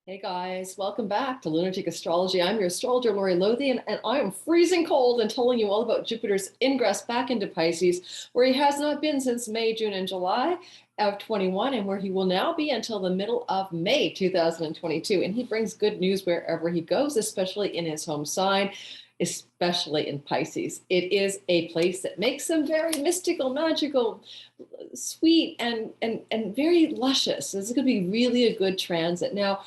Hey guys, welcome back to Lunatic Astrology. I'm your astrologer, Lori Lothian, and I am freezing cold and telling you all about Jupiter's ingress back into Pisces, where he has not been since May, June, and July of 21, and where he will now be until the middle of May 2022. And he brings good news wherever he goes, especially in his home sign, especially in Pisces. It is a place that makes him very mystical, magical, sweet, and very luscious. This is going to be really a good transit. Now,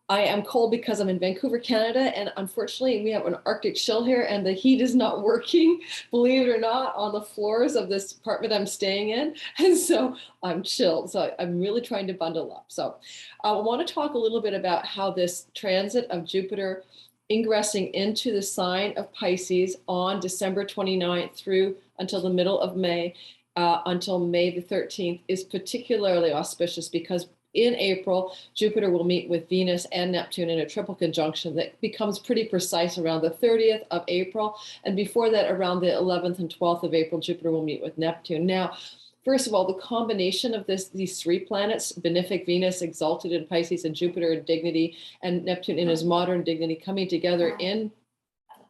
I am cold because I'm in Vancouver, Canada, and unfortunately we have an Arctic chill here and the heat is not working, believe it or not, on the floors of this apartment I'm staying in. And so I'm chilled. So I'm really trying to bundle up. So I want to talk a little bit about how this transit of Jupiter ingressing into the sign of Pisces on December 29th through until the middle of May, until May the 13th, is particularly auspicious because in April, Jupiter will meet with Venus and Neptune in a triple conjunction that becomes pretty precise around the 30th of April. And before that, around the 11th and 12th of April, Jupiter will meet with Neptune. Now, first of all, the combination of these three planets, benefic Venus exalted in Pisces and Jupiter in dignity and Neptune in his modern dignity coming together in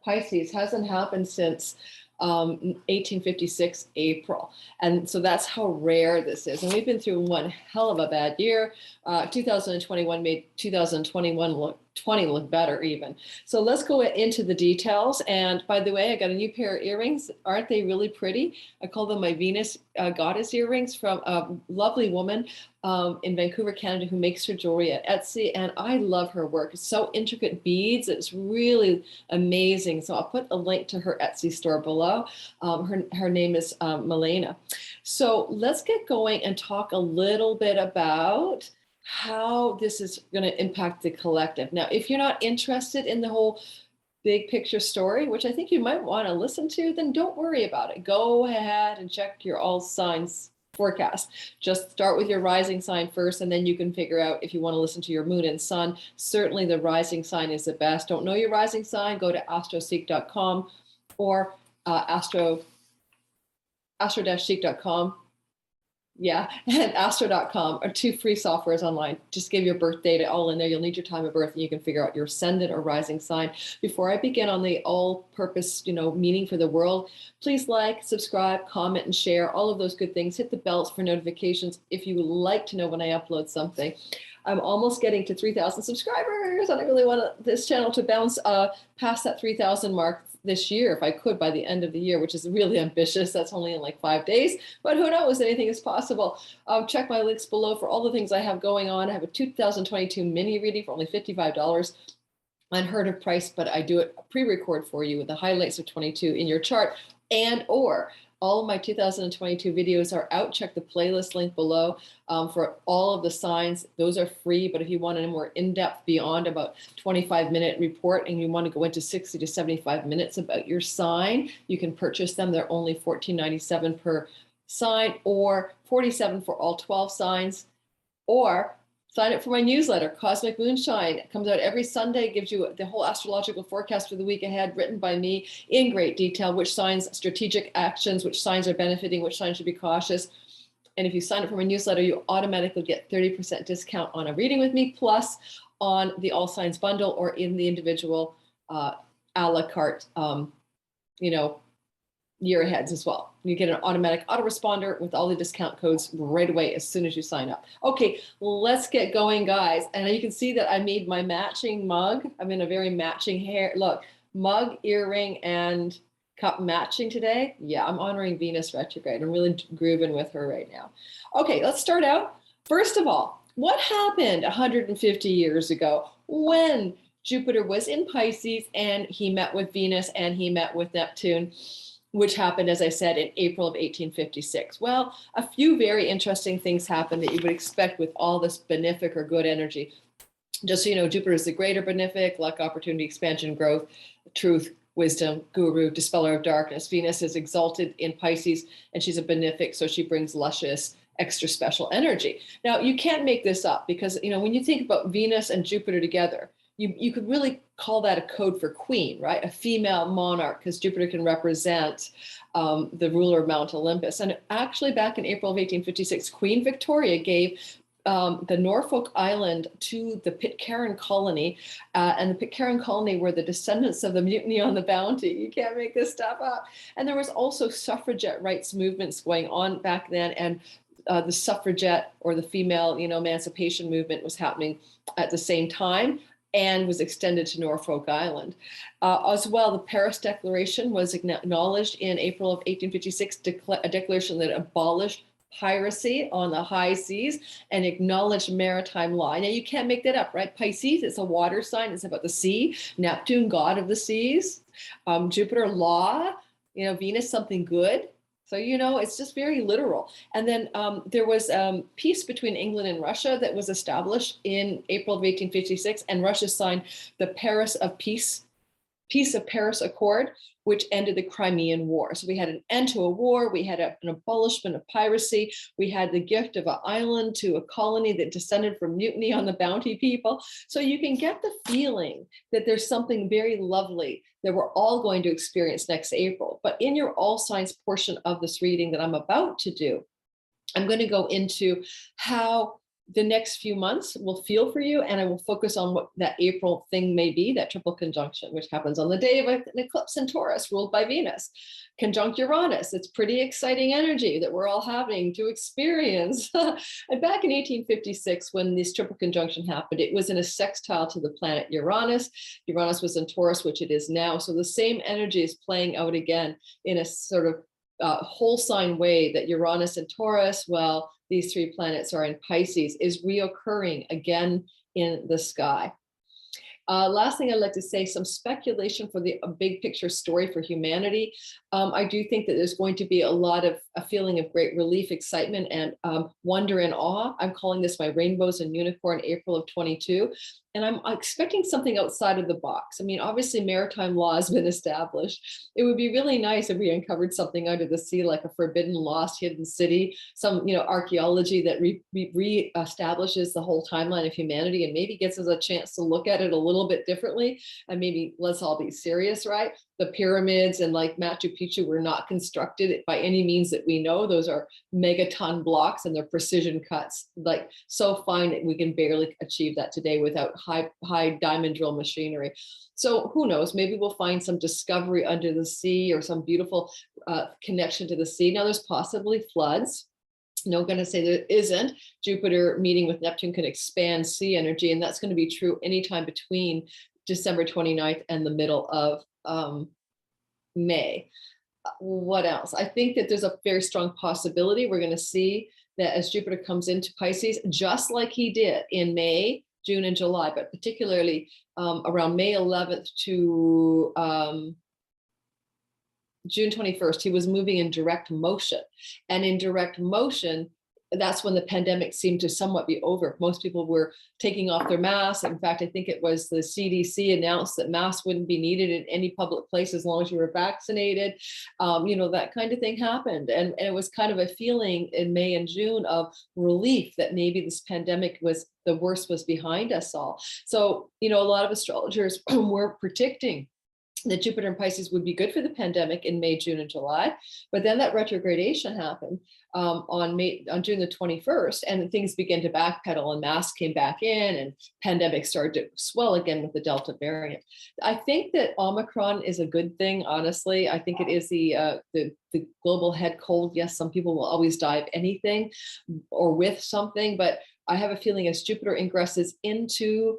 Pisces hasn't happened since 1856 April. And so that's how rare this is. And we've been through one hell of a bad year. 2021 made 2021 look better even. So let's go into the details. And by the way, I got a new pair of earrings. Aren't they really pretty? I call them my Venus goddess earrings from a lovely woman in Vancouver, Canada, who makes her jewelry at Etsy. And I love her work. It's so intricate beads. It's really amazing. So I'll put a link to her Etsy store below. Her name is Milena. So let's get going and talk a little bit about how this is going to impact the collective. Now, if you're not interested in the whole big picture story, which I think you might want to listen to, then don't worry about it. Go ahead and check your all signs forecast. Just start with your rising sign first, and then you can figure out if you want to listen to your moon and sun. Certainly the rising sign is the best. Don't know your rising sign? Go to astroseek.com or astro-seek.com. Yeah, and astro.com are two free softwares online. Just give your birth data all in there. You'll need your time of birth and you can figure out your ascendant or rising sign. Before I begin on the all-purpose, meaning for the world, please like, subscribe, comment, and share all of those good things. Hit the bells for notifications if you would like to know when I upload something. I'm almost getting to 3,000 subscribers, and I really want this channel to bounce past that 3,000 mark this year, if I could, by the end of the year, which is really ambitious. That's only in like 5 days, but who knows, anything is possible. Check my links below for all the things I have going on. I have a 2022 mini reading for only $55. Unheard of price, but I do it pre-record for you with the highlights of 22 in your chart, and or all of my 2022 videos are out. Check the playlist link below for all of the signs. Those are free, but if you want a more in-depth beyond about 25-minute report and you want to go into 60 to 75 minutes about your sign, you can purchase them. They're only $14.97 per sign or $47 for all 12 signs, or sign up for my newsletter, Cosmic Moonshine. It comes out every Sunday, gives you the whole astrological forecast for the week ahead, written by me in great detail, which signs, strategic actions, which signs are benefiting, which signs should be cautious. And if you sign up for my newsletter, you automatically get 30% discount on a reading with me, plus on the All Signs bundle or in the individual a la carte, year aheads as well. You get an automatic autoresponder with all the discount codes right away as soon as you sign up. Okay, let's get going, guys. And you can see that I made my matching mug. I'm in a very matching hair. Look, mug, earring, and cup matching today. Yeah, I'm honoring Venus retrograde. I'm really grooving with her right now. Okay, let's start out. First of all, what happened 150 years ago when Jupiter was in Pisces and he met with Venus and he met with Neptune, which happened, as I said, in April of 1856. Well, a few very interesting things happened that you would expect with all this benefic or good energy. Just so you know, Jupiter is the greater benefic, luck, opportunity, expansion, growth, truth, wisdom, guru, dispeller of darkness. Venus is exalted in Pisces, and she's a benefic, so she brings luscious, extra special energy. Now, you can't make this up because, when you think about Venus and Jupiter together, you could really call that a code for queen, right? A female monarch, because Jupiter can represent the ruler of Mount Olympus. And actually back in April of 1856, Queen Victoria gave the Norfolk Island to the Pitcairn colony, and the Pitcairn colony were the descendants of the mutiny on the Bounty. You can't make this stuff up. And there was also suffragette rights movements going on back then, and the suffragette or the female, emancipation movement was happening at the same time and was extended to Norfolk Island. As well, the Paris Declaration was acknowledged in April of 1856, a declaration that abolished piracy on the high seas and acknowledged maritime law. Now, you can't make that up, right? Pisces, it's a water sign. It's about the sea. Neptune, god of the seas. Jupiter, law. Venus, something good. So, it's just very literal. And then there was peace between England and Russia that was established in April of 1856, and Russia signed the Peace of Paris Accord, which ended the Crimean War. So we had an end to a war, we had an abolishment of piracy, we had the gift of an island to a colony that descended from mutiny on the Bounty people. So you can get the feeling that there's something very lovely that we're all going to experience next April. But in your all signs portion of this reading that I'm about to do, I'm going to go into how the next few months will feel for you, and I will focus on what that April thing may be, that triple conjunction, which happens on the day of an eclipse in Taurus ruled by Venus. Conjunct Uranus, it's pretty exciting energy that we're all having to experience. And back in 1856, when this triple conjunction happened, it was in a sextile to the planet Uranus. Uranus was in Taurus, which it is now. So the same energy is playing out again in a sort of whole sign way, that Uranus and Taurus, well, these three planets are in Pisces, is reoccurring again in the sky. Last thing I'd like to say, some speculation for the big picture story for humanity. I do think that there's going to be a feeling of great relief, excitement, and wonder and awe. I'm calling this my Rainbows and Unicorn April of 22. And I'm expecting something outside of the box. I mean, obviously maritime law has been established. It would be really nice if we uncovered something under the sea, like a forbidden, lost, hidden city, some, archaeology that re-establishes the whole timeline of humanity and maybe gets us a chance to look at it a little bit differently. And maybe let's all be serious, right? The pyramids and like Machu Picchu were not constructed by any means that we know. Those are megaton blocks and they're precision cuts, like so fine that we can barely achieve that today without high diamond drill machinery. So who knows, maybe we'll find some discovery under the sea or some beautiful connection to the sea. Now there's possibly floods. No going to say there isn't. Jupiter meeting with Neptune can expand sea energy, and that's going to be true anytime between December 29th and the middle of May. What else? I think that there's a very strong possibility we're going to see that as Jupiter comes into Pisces, just like he did in May, June, and July, but particularly around May 11th to June 21st, he was moving in direct motion. And in direct motion, that's when the pandemic seemed to somewhat be over. Most people were taking off their masks. In fact, I think it was the CDC announced that masks wouldn't be needed in any public place as long as you were vaccinated. That kind of thing happened. And it was kind of a feeling in May and June of relief that maybe this pandemic the worst was behind us all. So, a lot of astrologers were predicting that Jupiter and Pisces would be good for the pandemic in May, June, and July. But then that retrogradation happened on June the 21st, and things began to backpedal and masks came back in and pandemic started to swell again with the Delta variant. I think that Omicron is a good thing, honestly. I think it is the global head cold. Yes, some people will always die of anything or with something, but I have a feeling as Jupiter ingresses into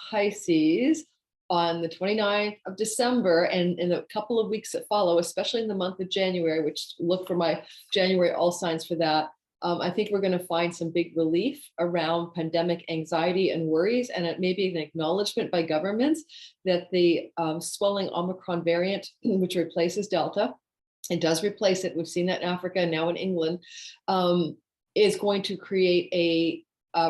Pisces on the 29th of December and in a couple of weeks that follow, especially in the month of January, which look for my January all signs for that. I think we're going to find some big relief around pandemic anxiety and worries, and it may be an acknowledgement by governments that the swelling Omicron variant, which replaces Delta, it does replace it. We've seen that in Africa and now in England, is going to create a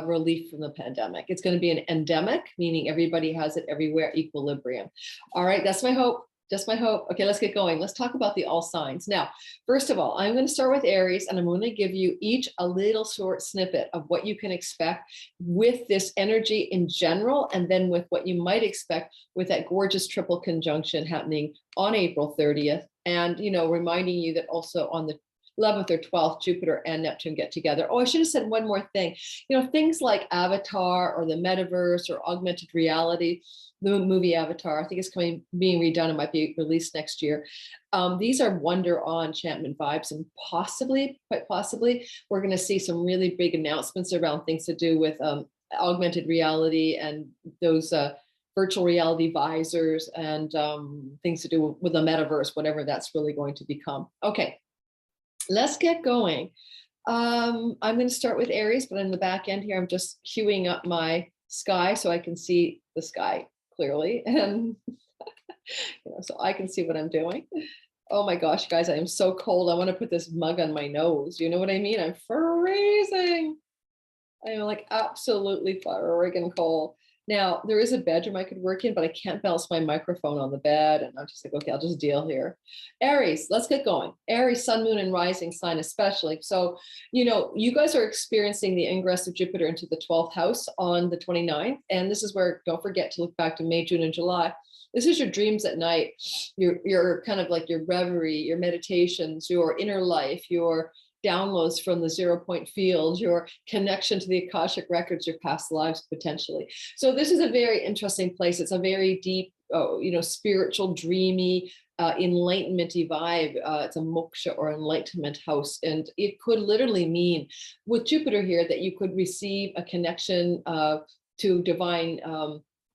relief from the pandemic. It's going to be an endemic, meaning everybody has it everywhere, equilibrium. All right, that's my hope. Just my hope. Okay, let's get going. Let's talk about the all signs. Now, first of all, I'm going to start with Aries, and I'm going to give you each a little short snippet of what you can expect with this energy in general, and then with what you might expect with that gorgeous triple conjunction happening on April 30th. And, reminding you that also on the 11th or 12th, Jupiter and Neptune get together. Oh, I should have said one more thing. You know, things like Avatar or the metaverse or augmented reality, the movie Avatar, I think it's being redone. It might be released next year. These are wonder, awe, enchantment vibes, and possibly, quite possibly, we're going to see some really big announcements around things to do with augmented reality and those virtual reality visors and things to do with the metaverse, whatever that's really going to become. Okay. Let's get going. I'm going to start with Aries, but in the back end here, I'm just queuing up my sky so I can see the sky clearly, and so I can see what I'm doing. Oh my gosh, guys, I am so cold. I want to put this mug on my nose. You know what I mean? I'm freezing. I am like absolutely friggin' cold. Now, there is a bedroom I could work in, but I can't balance my microphone on the bed. And I'm just like, okay, I'll just deal here. Aries, let's get going. Aries, sun, moon, and rising sign especially. So, you know, you guys are experiencing the ingress of Jupiter into the 12th house on the 29th. And this is where, don't forget to look back to May, June, and July. This is your dreams at night, your kind of like your reverie, your meditations, your inner life, your downloads from the 0 point field, your connection to the Akashic records, your past lives potentially. So this is a very interesting place. It's a very deep, you know, spiritual, dreamy, enlightenment-y vibe. It's a moksha or enlightenment house. And it could literally mean with Jupiter here that you could receive a connection to divine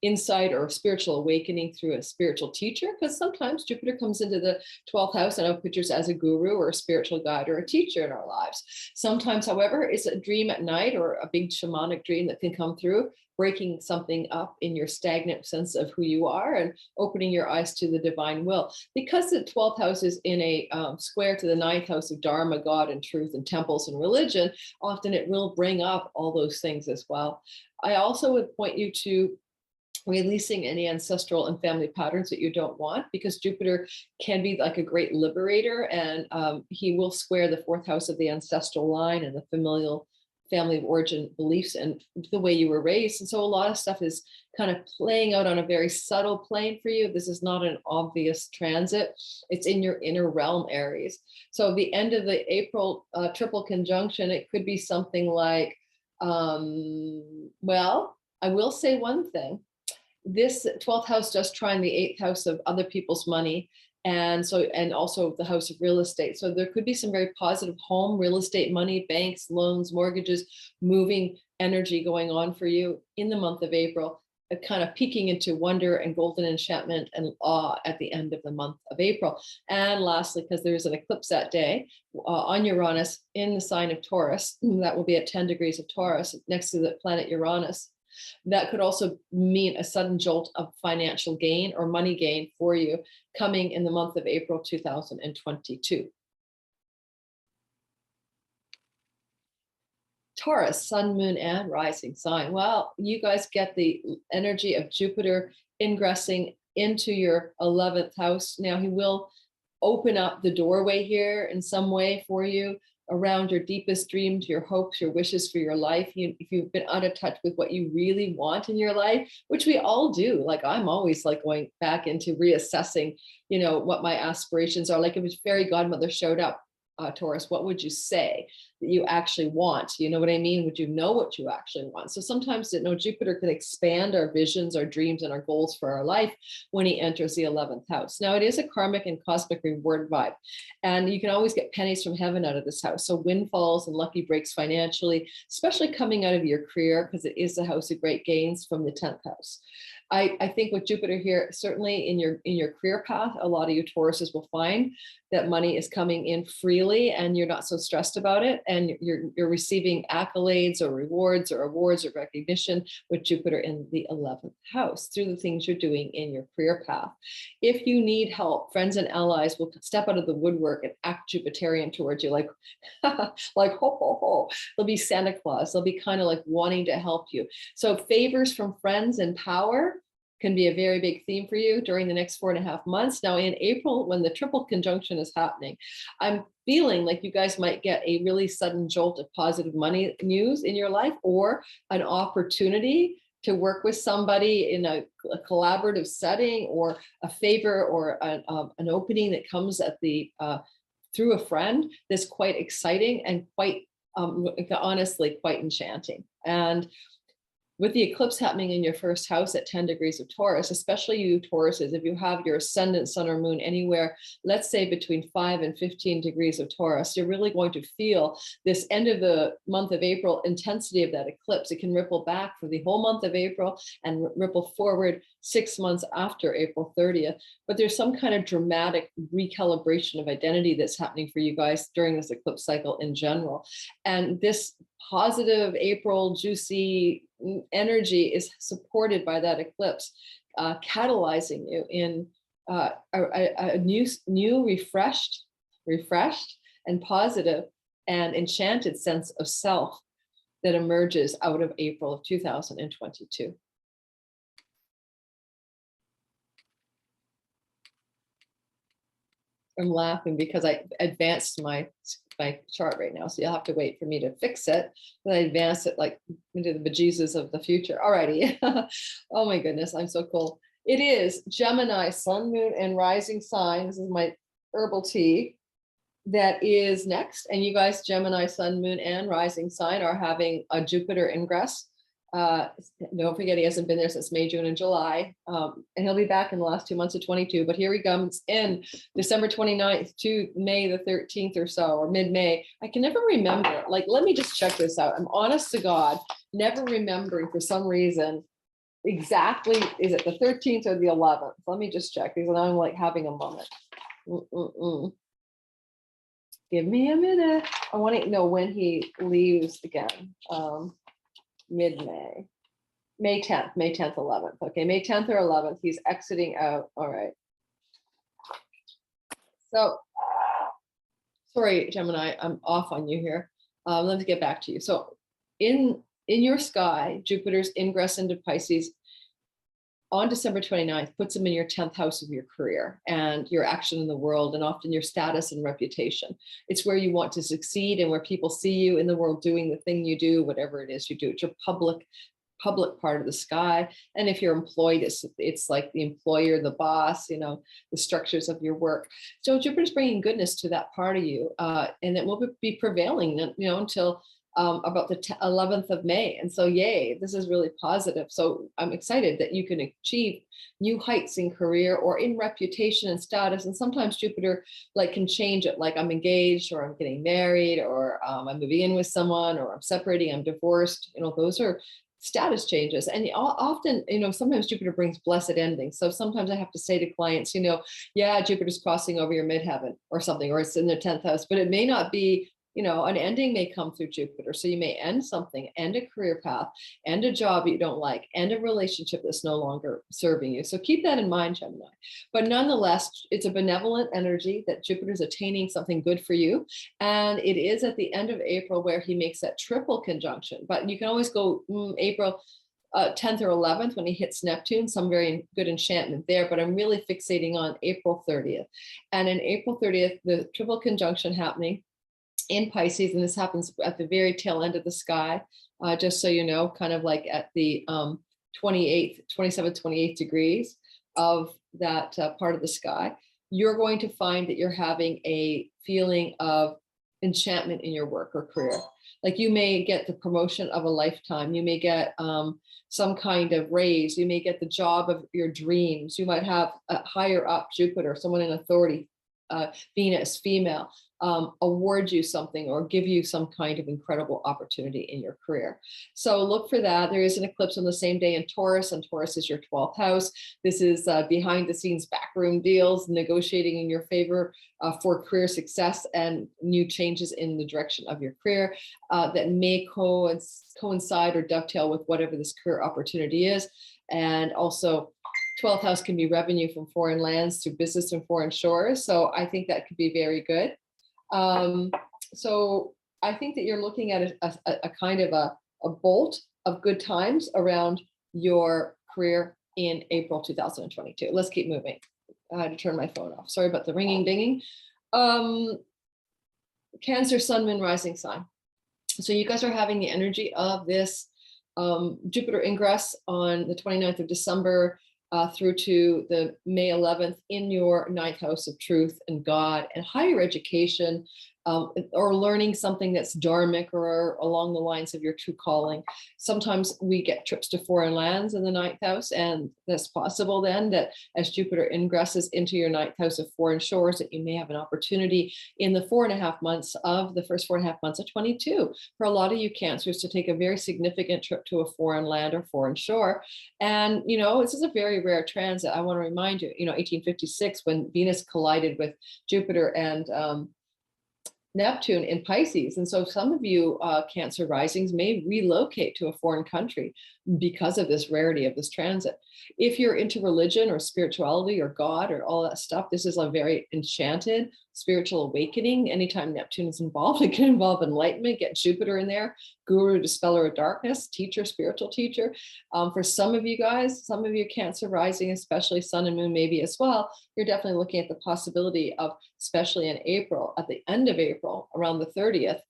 insight or spiritual awakening through a spiritual teacher, because sometimes Jupiter comes into the 12th house and pictures as a guru or a spiritual guide or a teacher in our lives. Sometimes, however, it's a dream at night or a big shamanic dream that can come through, breaking something up in your stagnant sense of who you are and opening your eyes to the divine will. Because the 12th house is in a square to the 9th house of Dharma, God and truth and temples and religion, often it will bring up all those things as well. I also would point you to releasing any ancestral and family patterns that you don't want, because Jupiter can be like a great liberator, and he will square the 4th house of the ancestral line and the familial family of origin beliefs and the way you were raised. And so a lot of stuff is kind of playing out on a very subtle plane for you. This is not an obvious transit. It's in your inner realm, Aries. So the end of the April triple conjunction, it could be something like, well, I will say one thing. This 12th house does trine the 8th house of other people's money, and also the house of real estate. So there could be some very positive home, real estate, money, banks, loans, mortgages, moving energy going on for you in the month of April, kind of peeking into wonder and golden enchantment and awe at the end of the month of April. And lastly, because there is an eclipse that day on Uranus in the sign of Taurus, that will be at 10 degrees of Taurus next to the planet Uranus. That could also mean a sudden jolt of financial gain or money gain for you coming in the month of April 2022. Taurus, sun, moon, and rising sign. Well, you guys get the energy of Jupiter ingressing into your 11th house. Now he will open up the doorway here in some way for you around your deepest dreams, your hopes, your wishes for your life. If you've been out of touch with what you really want in your life, which we all do, like I'm always like going back into reassessing, you know, what my aspirations are. Like if a fairy godmother showed up, Taurus, what would you say that you actually want? You know what I mean? Would you know what you actually want? So sometimes, you know, Jupiter can expand our visions, our dreams, and our goals for our life when he enters the 11th house. Now, it is a karmic and cosmic reward vibe, and you can always get pennies from heaven out of this house. So windfalls and lucky breaks financially, especially coming out of your career, because it is the house of great gains from the 10th house. I think with Jupiter here, certainly in your career path, a lot of you Tauruses will find that money is coming in freely and you're not so stressed about it. And you're receiving accolades or rewards or awards or recognition with Jupiter in the 11th house through the things you're doing in your career path. If you need help, friends and allies will step out of the woodwork and act Jupiterian towards you, like, like ho, ho, ho. They'll be Santa Claus. They'll be kind of like wanting to help you. So favors from friends and power can be a very big theme for you during the next 4.5 months. Now in April, when the triple conjunction is happening, I'm feeling like you guys might get a really sudden jolt of positive money news in your life, or an opportunity to work with somebody in a collaborative setting, or a favor or an opening that comes at the through a friend that's quite exciting and quite, honestly, quite enchanting. And with the eclipse happening in your first house at 10 degrees of Taurus, especially you Tauruses, if you have your ascendant sun or moon anywhere, let's say between 5 and 15 degrees of Taurus, you're really going to feel this end of the month of April intensity of that eclipse. It can ripple back for the whole month of April and ripple forward 6 months after April 30th. But there's some kind of dramatic recalibration of identity that's happening for you guys during this eclipse cycle in general. And this positive April juicy energy is supported by that eclipse, catalyzing you in a new refreshed and positive and enchanted sense of self that emerges out of April of 2022. I'm laughing because I advanced my chart right now, so you'll have to wait for me to fix it. But I advance it like into the bejesus of the future. Alrighty. Oh my goodness, I'm so cool. It is Gemini, sun, moon, and rising sign. This is my herbal tea that is next. And you guys, Gemini, sun, moon, and rising sign are having a Jupiter ingress. Don't forget, he hasn't been there since May, June, and July. And he'll be back in the last 2 months of 22. But here he comes in December 29th to May the 13th or so, or mid-May. I can never remember. Like, let me just check this out. I'm honest to God, never remembering for some reason exactly, is it the 13th or the 11th? Let me just check because I'm like having a moment. Give me a minute. I want to know when he leaves again. Mid-May, May 10th, 11th. Okay, May 10th or 11th, he's exiting out. All right. So, sorry, Gemini, I'm off on you here. Let me get back to you. So in your sky, Jupiter's ingress into Pisces on December 29th puts him in your 10th house of your career and your action in the world, and often your status and reputation. It's where you want to succeed and where people see you in the world doing the thing you do, whatever it is you do. It's your public part of the sky. And if you're employed, it's like the employer, the boss, you know, the structures of your work. So Jupiter's bringing goodness to that part of you, and it will be prevailing, you know, until about the 11th of May. And so, yay, this is really positive. So I'm excited that you can achieve new heights in career or in reputation and status. And sometimes Jupiter like can change it, like I'm engaged or I'm getting married or I'm moving in with someone or I'm separating, I'm divorced. You know, those are status changes. And often, you know, sometimes Jupiter brings blessed endings. So sometimes I have to say to clients, you know, yeah, Jupiter's crossing over your midheaven or something, or it's in the 10th house, but it may not be, you know, an ending may come through Jupiter. So you may end something, end a career path, end a job you don't like, end a relationship that's no longer serving you. So keep that in mind, Gemini. But nonetheless, it's a benevolent energy that Jupiter's attaining something good for you. And it is at the end of April where he makes that triple conjunction. But you can always go April 10th or 11th when he hits Neptune, some very good enchantment there, but I'm really fixating on April 30th. And in April 30th, the triple conjunction happening in Pisces, and this happens at the very tail end of the sky, just so you know, kind of like at the 27th, 28th degrees of that part of the sky, you're going to find that you're having a feeling of enchantment in your work or career. Like you may get the promotion of a lifetime. You may get some kind of raise. You may get the job of your dreams. You might have a higher up Jupiter, someone in authority, Venus, female, award you something or give you some kind of incredible opportunity in your career. So look for that. There is an eclipse on the same day in Taurus, and Taurus is your 12th house. This is behind the scenes backroom deals, negotiating in your favor for career success and new changes in the direction of your career that may coincide or dovetail with whatever this career opportunity is. And also 12th house can be revenue from foreign lands through business and foreign shores. So I think that could be very good. So I think that you're looking at a kind of a bolt of good times around your career in April 2022. Let's keep moving. I had to turn my phone off. Sorry about the ringing dinging. Cancer, sun, moon, rising sign. So you guys are having the energy of this Jupiter ingress on the 29th of December. through to the May 11th in your ninth house of truth and God and higher education, or learning something that's dharmic or along the lines of your true calling. Sometimes we get trips to foreign lands in the ninth house, and that's possible then that as Jupiter ingresses into your ninth house of foreign shores, that you may have an opportunity in the 4.5 months of the first 4.5 months of 22 for a lot of you Cancers to take a very significant trip to a foreign land or foreign shore. And, you know, this is a very rare transit. I want to remind you, 1856, when Venus collided with Jupiter and Neptune in Pisces. And so some of you Cancer risings may relocate to a foreign country because of this rarity of this transit. If you're into religion or spirituality or God or all that stuff, this is a very enchanted spiritual awakening. Anytime Neptune is involved, it can involve enlightenment, get Jupiter in there, guru, dispeller of darkness, teacher, spiritual teacher. For some of you guys, some of you Cancer rising, especially sun and moon maybe as well, you're definitely looking at the possibility of, especially in April, at the end of April, around the 30th,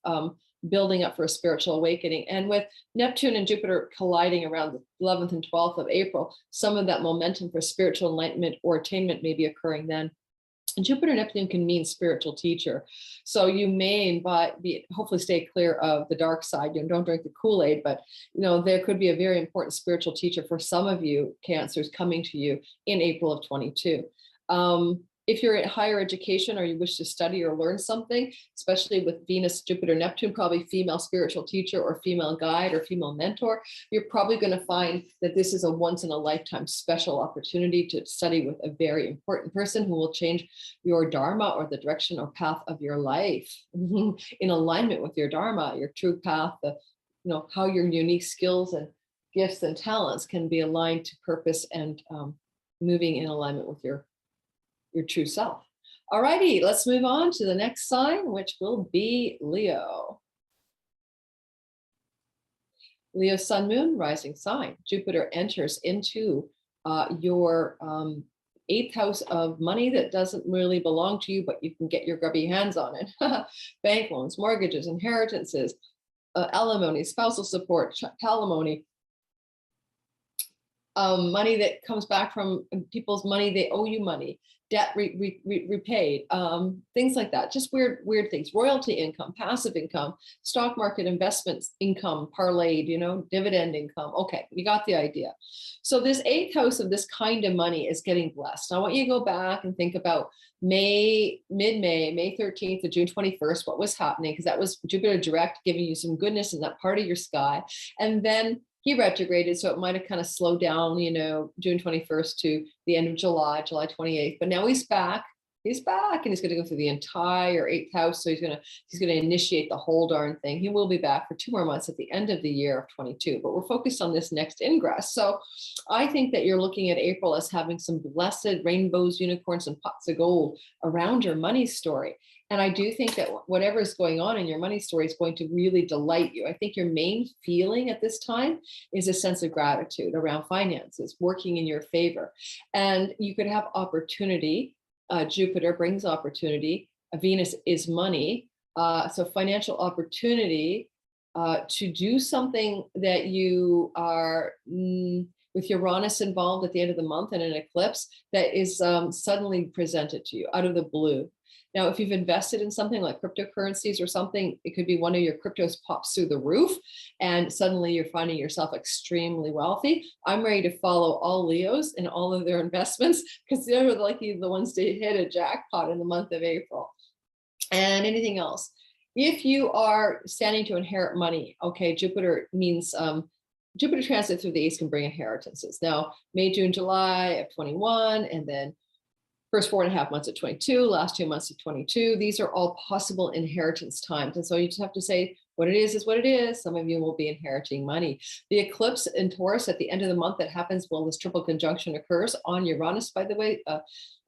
building up for a spiritual awakening. And with Neptune and Jupiter colliding around the 11th and 12th of April, some of that momentum for spiritual enlightenment or attainment may be occurring then. And Jupiter Neptune can mean spiritual teacher. So you may hopefully stay clear of the dark side. Don't drink the Kool-Aid, but there could be a very important spiritual teacher for some of you Cancers coming to you in April of 22. If you're in higher education or you wish to study or learn something, especially with Venus, Jupiter, Neptune, probably female spiritual teacher or female guide or female mentor, you're probably going to find that this is a once in a lifetime special opportunity to study with a very important person who will change your dharma or the direction or path of your life in alignment with your dharma, your true path, how your unique skills and gifts and talents can be aligned to purpose and moving in alignment with your true self. All righty, let's move on to the next sign, which will be Leo. Leo, sun, moon, rising sign. Jupiter enters into your 8th house of money that doesn't really belong to you, but you can get your grubby hands on it. Bank loans, mortgages, inheritances, alimony, spousal support, palimony, money that comes back from people's money, they owe you money, debt repaid, things like that. Just weird things. Royalty income, passive income, stock market investments income, parlayed, dividend income. Okay, you got the idea. So this 8th house of this kind of money is getting blessed. Now I want you to go back and think about May 13th to June 21st, what was happening, because that was Jupiter direct, giving you some goodness in that part of your sky. And then he retrograded, so it might have kind of slowed down, June 21st to the end of July 28th. But now he's back, and he's going to go through the entire 8th house. So he's going to initiate the whole darn thing. He will be back for 2 more months at the end of the year of 22. But we're focused on this next ingress. So I think that you're looking at April as having some blessed rainbows, unicorns, and pots of gold around your money story. And I do think that whatever is going on in your money story is going to really delight you. I think your main feeling at this time is a sense of gratitude around finances working in your favor. And you could have opportunity. Jupiter brings opportunity. Venus is money. So financial opportunity to do something that you are with Uranus involved at the end of the month and an eclipse that is suddenly presented to you out of the blue. Now, if you've invested in something like cryptocurrencies or something, it could be one of your cryptos pops through the roof and suddenly you're finding yourself extremely wealthy. I'm ready to follow all Leos in all of their investments because they're likely the ones to hit a jackpot in the month of April. And anything else. If you are standing to inherit money, okay, Jupiter means Jupiter transit through the East can bring inheritances. Now, May, June, July of 21, and then first 4.5 months of 22, last 2 months of 22, these are all possible inheritance times. And so you just have to say, what it is what it is. Some of you will be inheriting money. The eclipse in Taurus at the end of the month that happens while this triple conjunction occurs on Uranus, by the way,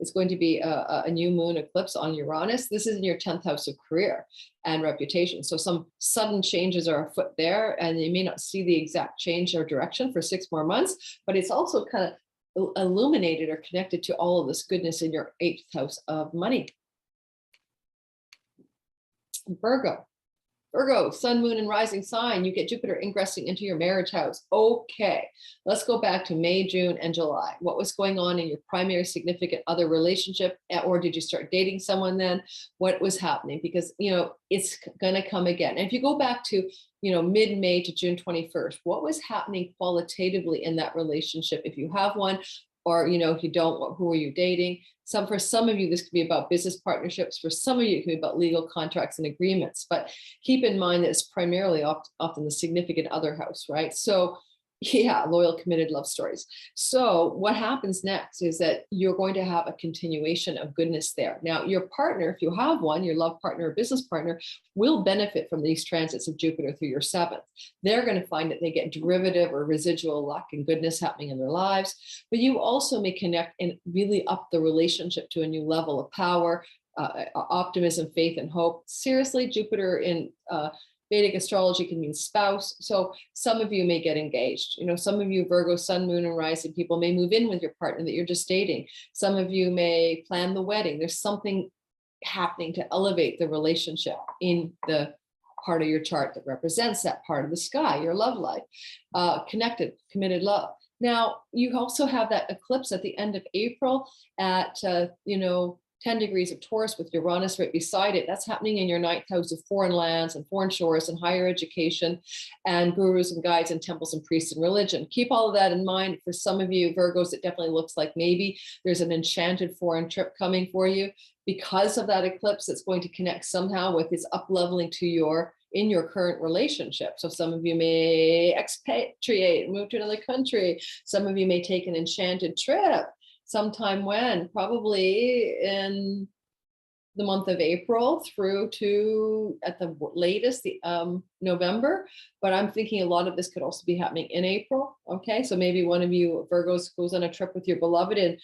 it's going to be a new moon eclipse on Uranus. This is in your 10th house of career and reputation. So some sudden changes are afoot there, and you may not see the exact change or direction for 6 more months, but it's also kind of illuminated or connected to all of this goodness in your 8th house of money. Virgo. Virgo, sun, moon, and rising sign, you get Jupiter ingressing into your marriage house. Okay, let's go back to May, June, and July. What was going on in your primary significant other relationship? Or did you start dating someone then? What was happening? Because, you know, it's going to come again. And if you go back to, you know, mid-May to June 21st, what was happening qualitatively in that relationship? If you have one, or, you know, if you don't, who are you dating? For some of you, this could be about business partnerships. For some of you, it could be about legal contracts and agreements. But keep in mind that it's primarily often the significant other house, right? So yeah, loyal, committed love stories. So what happens next is that you're going to have a continuation of goodness there. Now, your partner, if you have one, your love partner or business partner, will benefit from these transits of Jupiter through your seventh. They're going to find that they get derivative or residual luck and goodness happening in their lives. But you also may connect and really up the relationship to a new level of power, optimism, faith, and hope. Seriously, Jupiter in Vedic astrology can mean spouse. So some of you may get engaged. You know, some of you Virgo, sun, moon, and rising people may move in with your partner that you're just dating. Some of you may plan the wedding. There's something happening to elevate the relationship in the part of your chart that represents that part of the sky, your love life, connected, committed love. Now, you also have that eclipse at the end of April at, 10 degrees of Taurus with Uranus right beside it. That's happening in your ninth house of foreign lands and foreign shores and higher education and gurus and guides and temples and priests and religion. Keep all of that in mind. For some of you Virgos, it definitely looks like maybe there's an enchanted foreign trip coming for you because of that eclipse. That's going to connect somehow with this up leveling to in your current relationship. So some of you may expatriate, move to another country. Some of you may take an enchanted trip sometime when, probably in the month of April through to at the latest November. But I'm thinking a lot of this could also be happening in April. Okay, so maybe one of you Virgos goes on a trip with your beloved and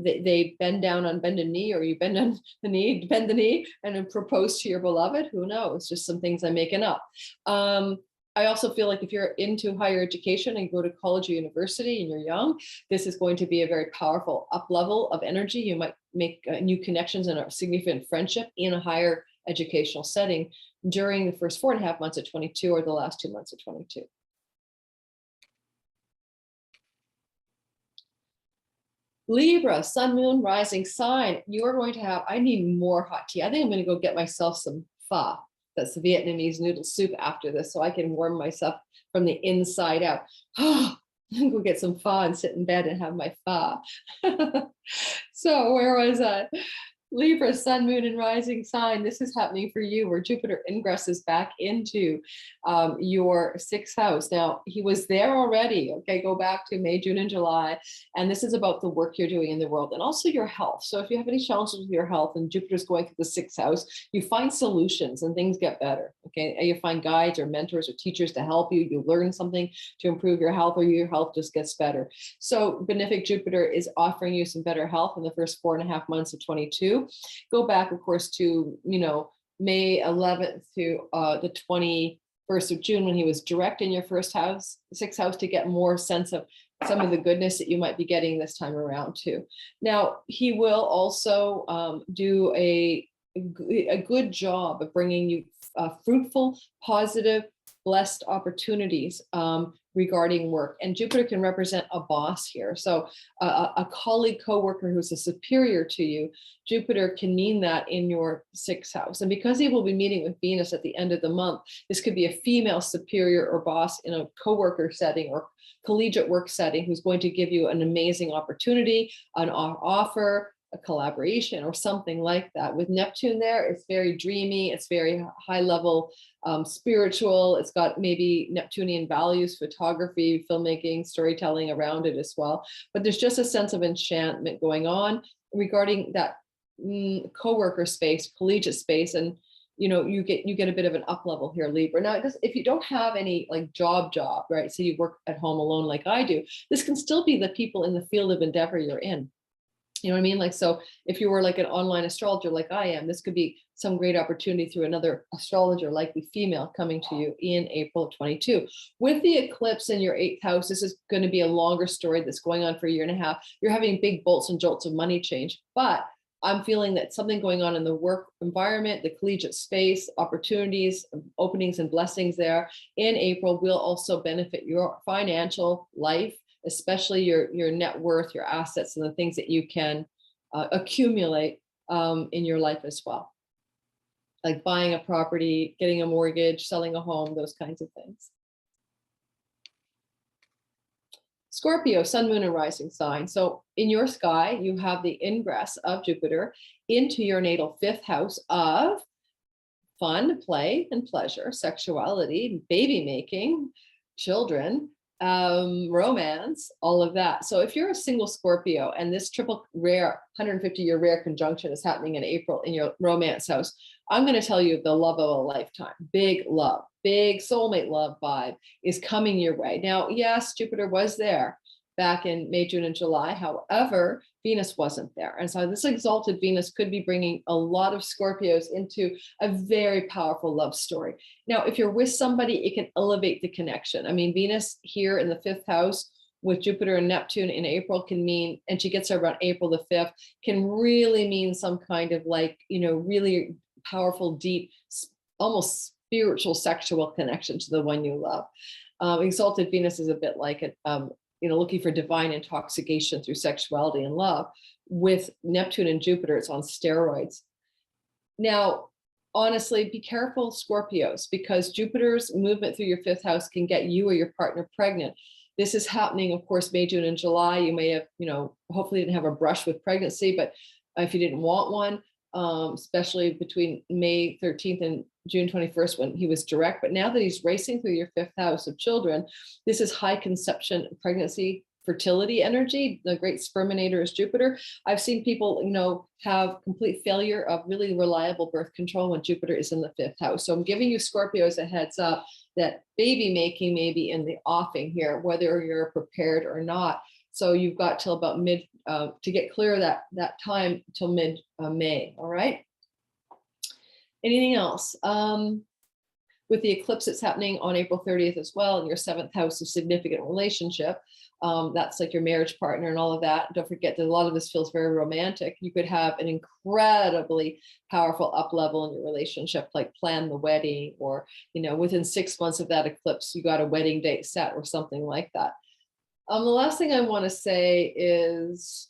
they bend a knee, or you bend the knee and then propose to your beloved. Who knows? Just some things I'm making up. I also feel like if you're into higher education and go to college or university and you're young, this is going to be a very powerful up level of energy. You might make new connections and a significant friendship in a higher educational setting during the first 4.5 months of 22 or the last 2 months of 22. Libra, sun, moon, rising sign. You're going to have, I need more hot tea. I think I'm going to go get myself some pho. That's the Vietnamese noodle soup after this, so I can warm myself from the inside out. Oh, go get some pho and sit in bed and have my pho. So where was I? Libra, sun, moon, and rising sign. This is happening for you where Jupiter ingresses back into your sixth house. Now, he was there already. Okay, go back to May, June, and July. And this is about the work you're doing in the world and also your health. So if you have any challenges with your health and Jupiter's going through the sixth house, you find solutions and things get better. Okay, you find guides or mentors or teachers to help you. You learn something to improve your health, or your health just gets better. So benefic Jupiter is offering you some better health in the first 4.5 months of 22. Go back, of course, to, May 11th to the 21st of June when he was direct in your sixth house to get more sense of some of the goodness that you might be getting this time around too. Now, he will also do a good job of bringing you fruitful, positive, blessed opportunities regarding work. And Jupiter can represent a boss here. So a colleague, coworker who's a superior to you, Jupiter can mean that in your sixth house. And because he will be meeting with Venus at the end of the month, this could be a female superior or boss in a coworker setting or collegiate work setting who's going to give you an amazing opportunity, an offer, a collaboration or something like that. With Neptune there, it's very dreamy, it's very high level spiritual, it's got maybe Neptunian values, photography, filmmaking, storytelling around it as well. But there's just a sense of enchantment going on regarding that co-worker space, collegiate space, and you get a bit of an up level here, Libra. Now, if you don't have any like job, right? So you work at home alone like I do, this can still be the people in the field of endeavor you're in. You know what I mean? Like, so if you were like an online astrologer like I am, this could be some great opportunity through another astrologer, likely female, coming to you in April of 22. With the eclipse in your eighth house, this is going to be a longer story that's going on for a year and a half. You're having big bolts and jolts of money change, but I'm feeling that something going on in the work environment, the collegiate space, opportunities, openings and blessings there in April will also benefit your financial life, especially your net worth, your assets, and the things that you can accumulate in your life as well. Like buying a property, getting a mortgage, selling a home, those kinds of things. Scorpio, sun, moon, and rising sign. So in your sky, you have the ingress of Jupiter into your natal 5th house of fun, play, and pleasure, sexuality, baby making, children, romance, all of that. So if you're a single Scorpio and this triple rare 150-year rare conjunction is happening in April in your romance house, I'm going to tell you the love of a lifetime, big love, big soulmate love vibe is coming your way. Now, yes, Jupiter was there back in May, June, and July. However, Venus wasn't there. And so this exalted Venus could be bringing a lot of Scorpios into a very powerful love story. Now, if you're with somebody, it can elevate the connection. I mean, Venus here in the 5th house with Jupiter and Neptune in April can mean, and she gets there around April the 5th, can really mean some kind of like, really powerful, deep, almost spiritual, sexual connection to the one you love. Exalted Venus is a bit like it, looking for divine intoxication through sexuality and love. With Neptune and Jupiter, it's on steroids. Now, honestly, be careful, Scorpios, because Jupiter's movement through your 5th house can get you or your partner pregnant. This is happening, of course, May, June, and July. You may have, hopefully didn't have a brush with pregnancy, but if you didn't want one, especially between May 13th and June 21st when he was direct. But now that he's racing through your 5th house of children, this is high conception, pregnancy, fertility energy. The great sperminator is Jupiter. I've seen people, have complete failure of really reliable birth control when Jupiter is in the 5th house. So I'm giving you Scorpios a heads up that baby making may be in the offing here, whether you're prepared or not. So you've got till about mid to get clear that time till mid May. All right. Anything else? With the eclipse that's happening on April 30th as well in your 7th house of significant relationship, that's like your marriage partner and all of that. Don't forget that a lot of this feels very romantic. You could have an incredibly powerful up level in your relationship, like plan the wedding, or within 6 months of that eclipse, you got a wedding date set or something like that. The last thing I want to say is,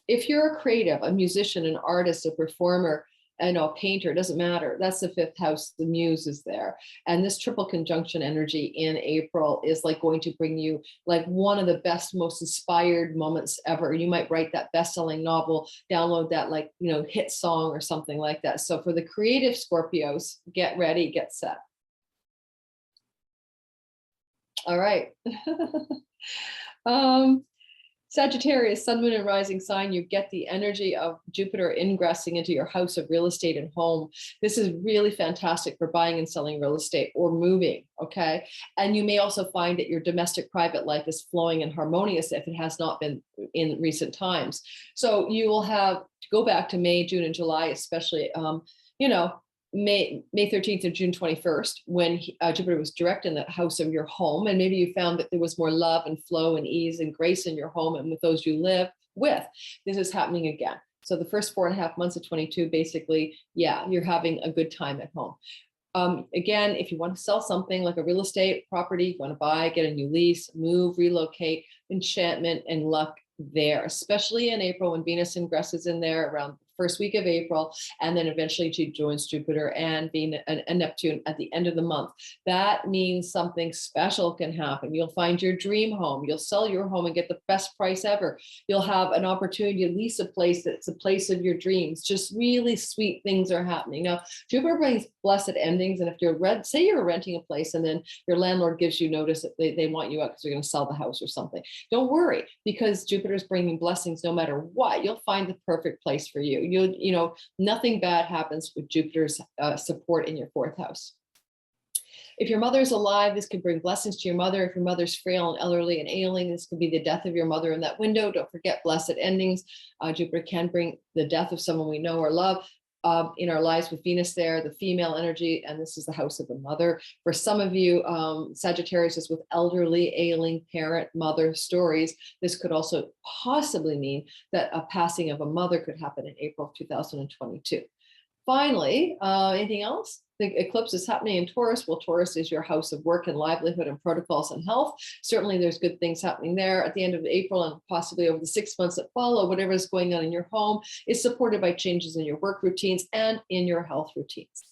if you're a creative, a musician, an artist, a performer, and a painter, it doesn't matter. That's the 5th house. The muse is there. And this triple conjunction energy in April is like going to bring you like one of the best, most inspired moments ever. You might write that best-selling novel, download that hit song or something like that. So for the creative Scorpios, get ready, get set. All right. Sagittarius, sun, moon, and rising sign, you get the energy of Jupiter ingressing into your house of real estate and home. This is really fantastic for buying and selling real estate or moving, okay? And you may also find that your domestic private life is flowing and harmonious if it has not been in recent times. So you will have to go back to May, June, and July, especially, May 13th and June 21st, when Jupiter was direct in the house of your home. And maybe you found that there was more love and flow and ease and grace in your home and with those you live with. This is happening again. So the first 4.5 months of 22, basically, yeah, you're having a good time at home. Again, if you want to sell something like a real estate property, you want to buy, get a new lease, move, relocate, enchantment and luck there, especially in April when Venus ingresses in there around first week of April, and then eventually she joins Jupiter and Venus and Neptune at the end of the month. That means something special can happen. You'll find your dream home. You'll sell your home and get the best price ever. You'll have an opportunity to lease a place that's a place of your dreams. Just really sweet things are happening. Now, Jupiter brings blessed endings. And if you're say you're renting a place and then your landlord gives you notice that they want you out because they're going to sell the house or something, don't worry, because Jupiter's bringing blessings no matter what. You'll find the perfect place for you. Nothing bad happens with Jupiter's support in your 4th house. If your mother's alive, this could bring blessings to your mother. If your mother's frail and elderly and ailing, this could be the death of your mother in that window. Don't forget blessed endings. Jupiter can bring the death of someone we know or love. in our lives with Venus there, the female energy, and this is the house of the mother. For some of you, Sagittarius is with elderly, ailing parent, mother stories. This could also possibly mean that a passing of a mother could happen in April of 2022. Finally, anything else? The eclipse is happening in Taurus. Well, Taurus is your house of work and livelihood and protocols and health. Certainly there's good things happening there at the end of April and possibly over the 6 months that follow. Whatever is going on in your home is supported by changes in your work routines and in your health routines.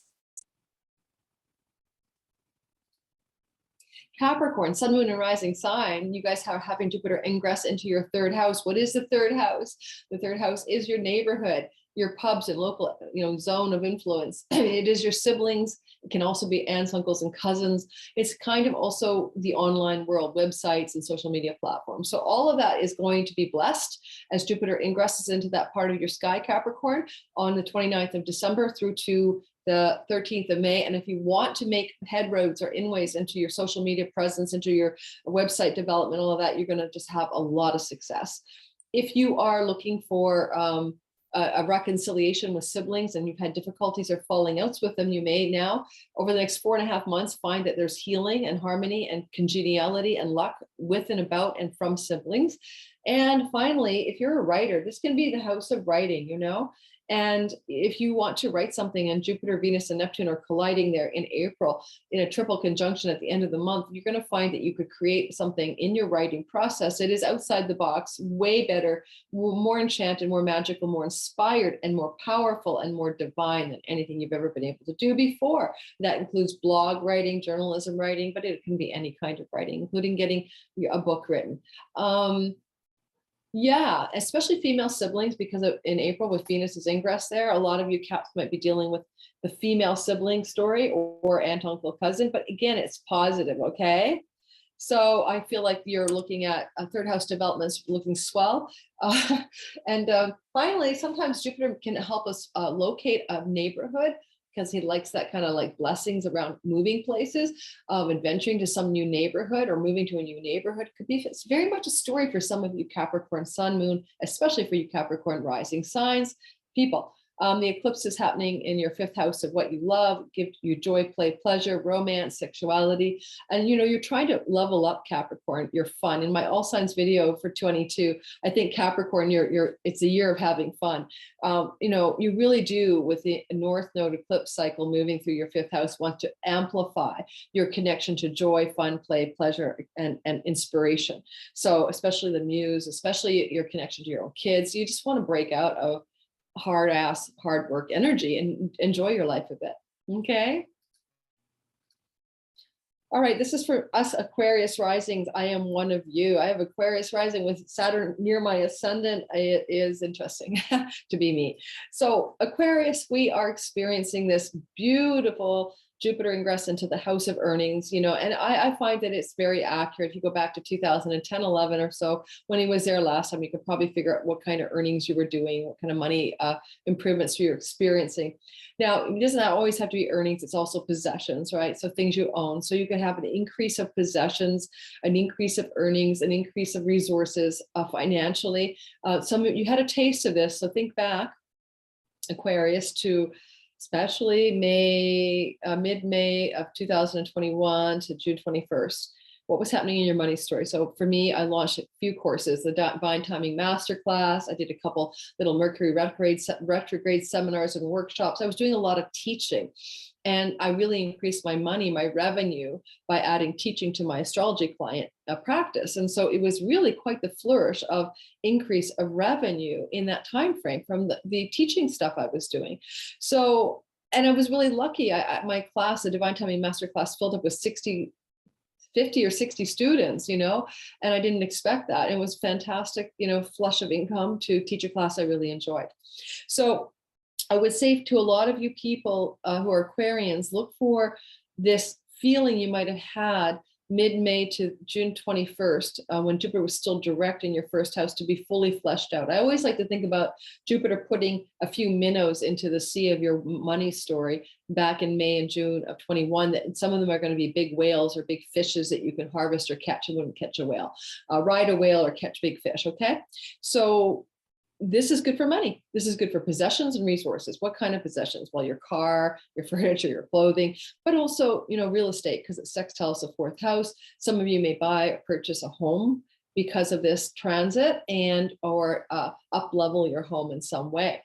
Capricorn, sun, moon, and rising sign. You guys are having Jupiter ingress into your third house. What is the third house? The third house is your neighborhood, your pubs and local, zone of influence. It is your siblings. It can also be aunts, uncles, and cousins. It's kind of also the online world, websites and social media platforms. So all of that is going to be blessed as Jupiter ingresses into that part of your sky, Capricorn, on the 29th of December through to the 13th of May. And if you want to make headroads or inways into your social media presence, into your website development, all of that, you're going to just have a lot of success. If you are looking for a reconciliation with siblings and you've had difficulties or falling outs with them, you may now, over the next 4.5 months, find that there's healing and harmony and congeniality and luck with and about and from siblings. And finally, if you're a writer, this can be the house of writing, and if you want to write something and Jupiter, Venus, and Neptune are colliding there in April in a triple conjunction at the end of the month, you're going to find that you could create something in your writing process. It is outside the box, way better, more enchanted, more magical, more inspired, and more powerful and more divine than anything you've ever been able to do before. That includes blog writing, journalism writing, but it can be any kind of writing, including getting a book written. Yeah, especially female siblings, because in April with Venus's ingress there, a lot of you Caps might be dealing with the female sibling story or aunt, uncle, cousin. But again, it's positive, okay? So I feel like you're looking at a third house developments looking swell. Finally, sometimes Jupiter can help us locate a neighborhood, because he likes that kind of like blessings around moving places, adventuring to some new neighborhood or moving to a new neighborhood. Could be, it's very much a story for some of you Capricorn sun, moon, especially for you Capricorn rising signs people. The eclipse is happening in your fifth house of what you love, give you joy, play, pleasure, romance, sexuality. And, you're trying to level up Capricorn, your fun. In my all signs video for 22, I think Capricorn, it's a year of having fun. You really do, with the North Node eclipse cycle moving through your fifth house, want to amplify your connection to joy, fun, play, pleasure, and inspiration. So especially the muse, especially your connection to your own kids, you just want to break out of hard work energy and enjoy your life a bit. Okay. All right. This is for us Aquarius risings. I am one of you. I have Aquarius rising with Saturn near my ascendant. It is interesting to be me. So Aquarius, we are experiencing this beautiful Jupiter ingress into the house of earnings, and I find that it's very accurate. If you go back to 2010, 11 or so, when he was there last time, you could probably figure out what kind of earnings you were doing, what kind of money improvements you're experiencing. Now, it doesn't always have to be earnings. It's also possessions, right? So things you own. So you can have an increase of possessions, an increase of earnings, an increase of resources financially. Some of you had a taste of this. So think back, Aquarius, to especially mid-May of 2021 to June 21st. What was happening in your money story? So for me, I launched a few courses, the Divine Timing Masterclass. I did a couple little Mercury retrograde seminars and workshops. I was doing a lot of teaching, and I really increased my money, my revenue, by adding teaching to my astrology client practice. And so it was really quite the flourish of increase of revenue in that time frame from the teaching stuff I was doing. So, and I was really lucky. My class, the Divine Timing Masterclass, filled up with 50 or 60 students, and I didn't expect that. It was fantastic, flush of income to teach a class I really enjoyed. So I would say to a lot of you people who are Aquarians, look for this feeling you might have had mid-May to June 21st, when Jupiter was still direct in your first house, to be fully fleshed out. I always like to think about Jupiter putting a few minnows into the sea of your money story back in May and June of 21, that some of them are going to be big whales or big fishes that you can harvest or catch. You wouldn't catch a whale, ride a whale or catch big fish. Okay. So this is good for money. This is good for possessions and resources. What kind of possessions? Well, your car, your furniture, your clothing, but also, you know, real estate, because it sextiles the fourth house. Some of you may buy or purchase a home because of this transit, and or up level your home in some way.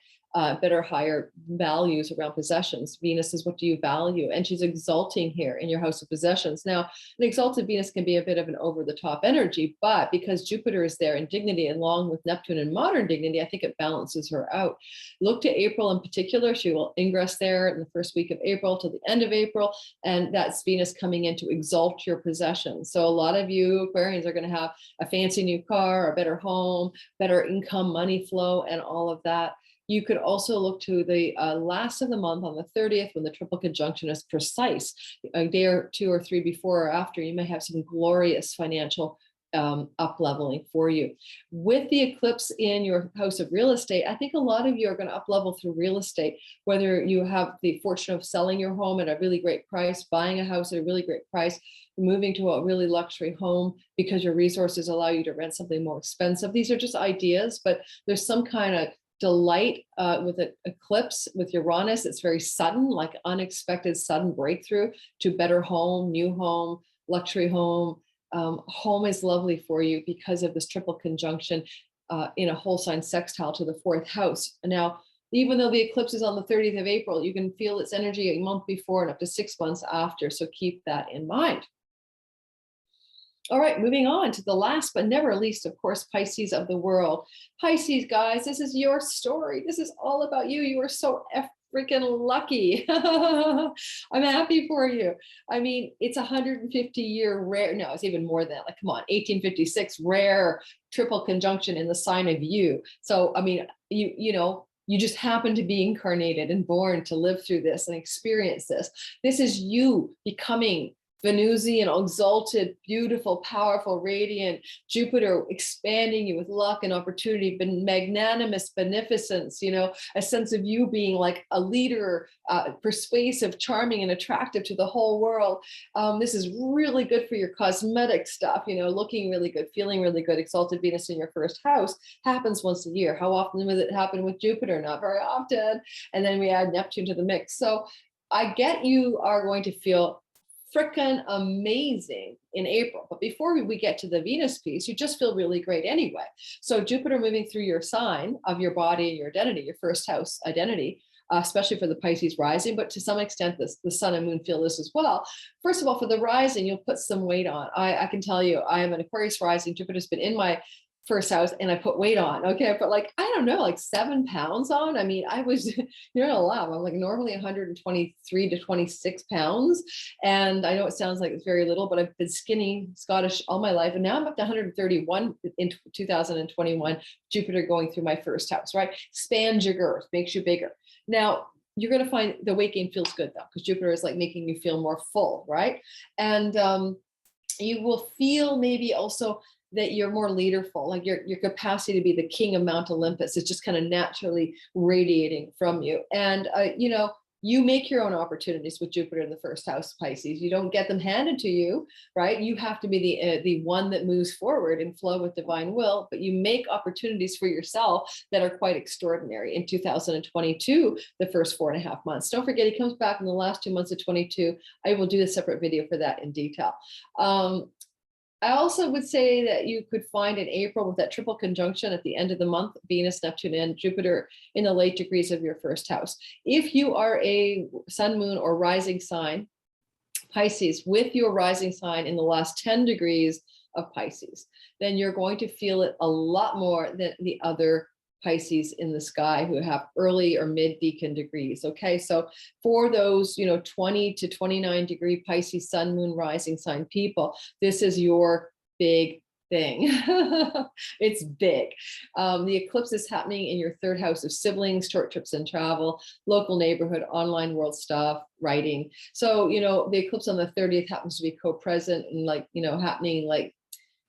Better higher values around possessions. Venus is, what do you value? And she's exalting here in your house of possessions. Now, an exalted Venus can be a bit of an over the top energy, but because Jupiter is there in dignity along with Neptune in modern dignity, I think it balances her out. Look to April in particular. She will ingress there in the first week of April to the end of April. And that's Venus coming in to exalt your possessions. So a lot of you Aquarians are going to have a fancy new car, a better home, better income, money flow, and all of that. You could also look to the last of the month on the 30th, when the triple conjunction is precise. A day or two or three before or after, you may have some glorious financial up leveling for you. With the eclipse in your house of real estate, I think a lot of you are going to up level through real estate, whether you have the fortune of selling your home at a really great price, buying a house at a really great price, moving to a really luxury home because your resources allow you to rent something more expensive. These are just ideas, but there's some kind of delight with an eclipse with Uranus. It's very sudden, like unexpected sudden breakthrough to better home, new home, luxury home. Home is lovely for you because of this triple conjunction in a whole sign sextile to the fourth house. Now, even though the eclipse is on the 30th of April, you can feel its energy a month before and up to 6 months after. So keep that in mind. All right, moving on to the last but never least, of course, Pisces of the world. Pisces, guys, this is your story. This is all about you. You are so freaking lucky. I'm happy for you. I mean, it's 150-year rare. No, it's even more than that. Like, come on, 1856 rare triple conjunction in the sign of you. So, I mean, you know, you just happen to be incarnated and born to live through this and experience this. This is you becoming Venusian, exalted, beautiful, powerful, radiant, Jupiter expanding you with luck and opportunity, magnanimous beneficence, you know, a sense of you being like a leader, persuasive, charming, and attractive to the whole world. This is really good for your cosmetic stuff, you know, looking really good, feeling really good. Exalted Venus in your first house happens once a year. How often does it happen with Jupiter? Not very often. And then we add Neptune to the mix. So I get you are going to feel freaking amazing in April. But before we get to the Venus piece, you just feel really great anyway. So Jupiter moving through your sign of your body and your identity, your first house identity, especially for the Pisces rising, but to some extent, the sun and moon feel this as well. First of all, for the rising, you'll put some weight on. I can tell you, I am an Aquarius rising. Jupiter's been in my first house and I put weight on. Okay. I put like, I don't know, like 7 pounds on. I mean, I was, you're gonna laugh. I'm like normally 123 to 26 pounds. And I know it sounds like it's very little, but I've been skinny Scottish all my life. And now I'm up to 131 in 2021, Jupiter going through my first house, right? Expands your girth, makes you bigger. Now, you're going to find the weight gain feels good though, because Jupiter is like making you feel more full, right? And you will feel maybe also that you're more leaderful, like your capacity to be the king of Mount Olympus is just kind of naturally radiating from you. And, you know, you make your own opportunities with Jupiter in the first house, Pisces. You don't get them handed to you, right? You have to be the one that moves forward and flow with divine will, but you make opportunities for yourself that are quite extraordinary. In 2022, the first 4.5 months. Don't forget, he comes back in the last 2 months of 22. I will do a separate video for that in detail. I also would say that you could find in April with that triple conjunction at the end of the month, Venus, Neptune, and Jupiter in the late degrees of your first house. If you are a sun, moon, or rising sign, Pisces, with your rising sign in the last 10 degrees of Pisces, then you're going to feel it a lot more than the other Pisces in the sky who have early or mid decan degrees. Okay, so for those, you know, 20 to 29 degree Pisces sun, moon, rising sign people, this is your big thing. It's big. The eclipse is happening in your third house of siblings, short trips and travel, local neighborhood, online world stuff, writing. So, you know, the eclipse on the 30th happens to be co-present and like, you know, happening like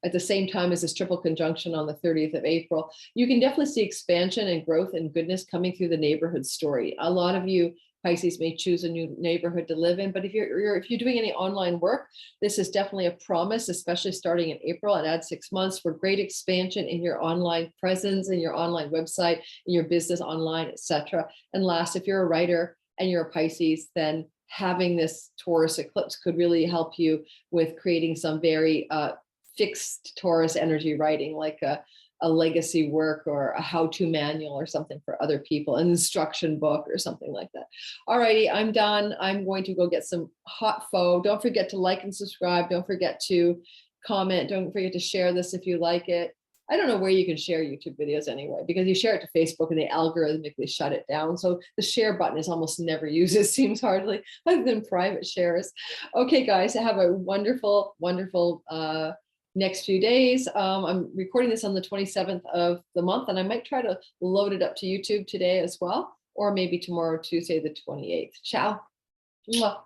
at the same time as this triple conjunction on the 30th of April. You can definitely see expansion and growth and goodness coming through the neighborhood story. A lot of you Pisces may choose a new neighborhood to live in. But if you're doing any online work, this is definitely a promise, especially starting in April and add 6 months for great expansion in your online presence, in your online website, in your business online, etc. And last, if you're a writer and you're a Pisces, then having this Taurus eclipse could really help you with creating some very fixed Taurus energy writing, like a legacy work or a how-to manual or something for other people, an instruction book or something like that. All righty, I'm done. I'm going to go get some hot pho. Don't forget to like and subscribe. Don't forget to comment. Don't forget to share this if you like it. I don't know where you can share YouTube videos anyway, because you share it to Facebook and they algorithmically shut it down. So the share button is almost never used, it seems, hardly, other than private shares. Okay, guys, have a wonderful, wonderful next few days. I'm recording this on the 27th of the month, and I might try to load it up to YouTube today as well, or maybe tomorrow, Tuesday, the 28th. Ciao. Mwah.